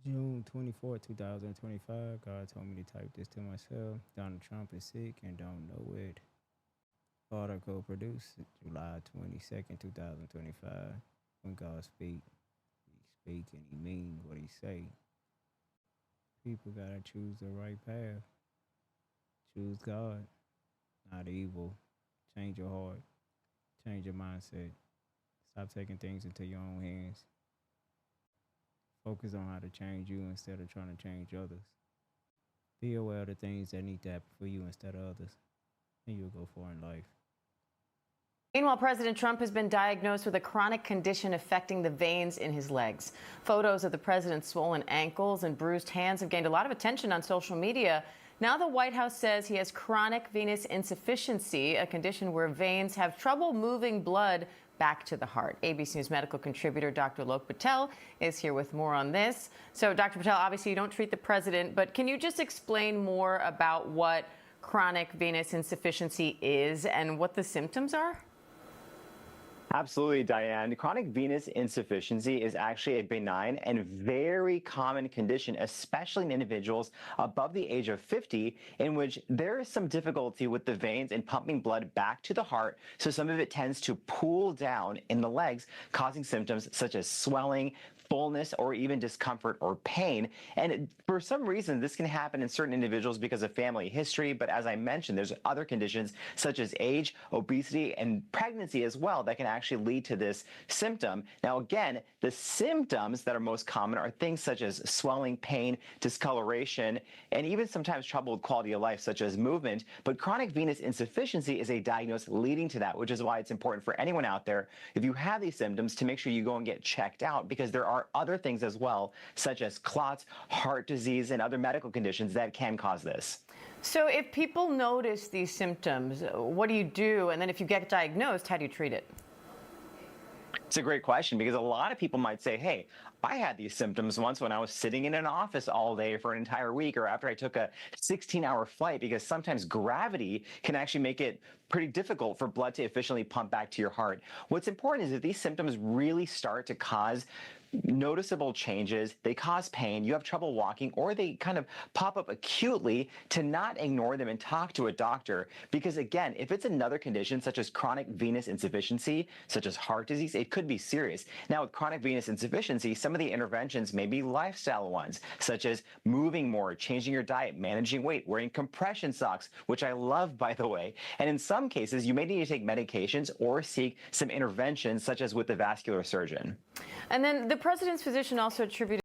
June 24, 2025. God told me to type this to myself. Donald Trump is sick and don't know it. Article produced July 22nd, 2025. When God speak, he speak and he mean what he say. People gotta choose the right path. Choose God, not evil. Change your heart. Change your mindset. Stop taking things into your own hands. Focus on how to change you instead of trying to change others. Be aware of the things that need to happen for you instead of others, and you'll go far in life. Meanwhile, President Trump has been diagnosed with a chronic condition affecting the veins in his legs. Photos of the president's swollen ankles and bruised hands have gained a lot of attention on social media. Now the White House says he has chronic venous insufficiency, a condition where veins have trouble moving blood back to the heart. ABC News medical contributor Dr. Lok Patel is here with more on this. So, Dr. Patel, obviously you don't treat the president, but can you just explain more about what chronic venous insufficiency is and what the symptoms are? Absolutely, Diane. Chronic venous insufficiency is actually a benign and very common condition, especially in individuals above the age of 50, in which there is some difficulty with the veins in pumping blood back to the heart. So some of it tends to pool down in the legs, causing symptoms such as swelling, fullness, or even discomfort or pain. And for some reason, this can happen in certain individuals because of family history. But as I mentioned, there's other conditions such as age, obesity, and pregnancy as well that can actually lead to this symptom. Now, again, the symptoms that are most common are things such as swelling, pain, discoloration, and even sometimes trouble with quality of life, such as movement. But chronic venous insufficiency is a diagnosis leading to that, which is why it's important for anyone out there, if you have these symptoms, to make sure you go and get checked out, because there are other things as well, such as clots, heart disease, and other medical conditions that can cause this. So if people notice these symptoms, what do you do? And then if you get diagnosed, how do you treat it? It's a great question, because a lot of people might say, hey, I had these symptoms once when I was sitting in an office all day for an entire week, or after I took a 16-hour flight, because sometimes gravity can actually make it pretty difficult for blood to efficiently pump back to your heart. What's important is that these symptoms really start to cause noticeable changes, they cause pain, you have trouble walking, or they kind of pop up acutely, to not ignore them and talk to a doctor. Because again, if it's another condition such as chronic venous insufficiency, such as heart disease, it could be serious. Now, with chronic venous insufficiency, some of the interventions may be lifestyle ones, such as moving more, changing your diet, managing weight, wearing compression socks, which I love, by the way. And in some cases, you may need to take medications or seek some interventions, such as with the vascular surgeon. And then the president's physician also attributed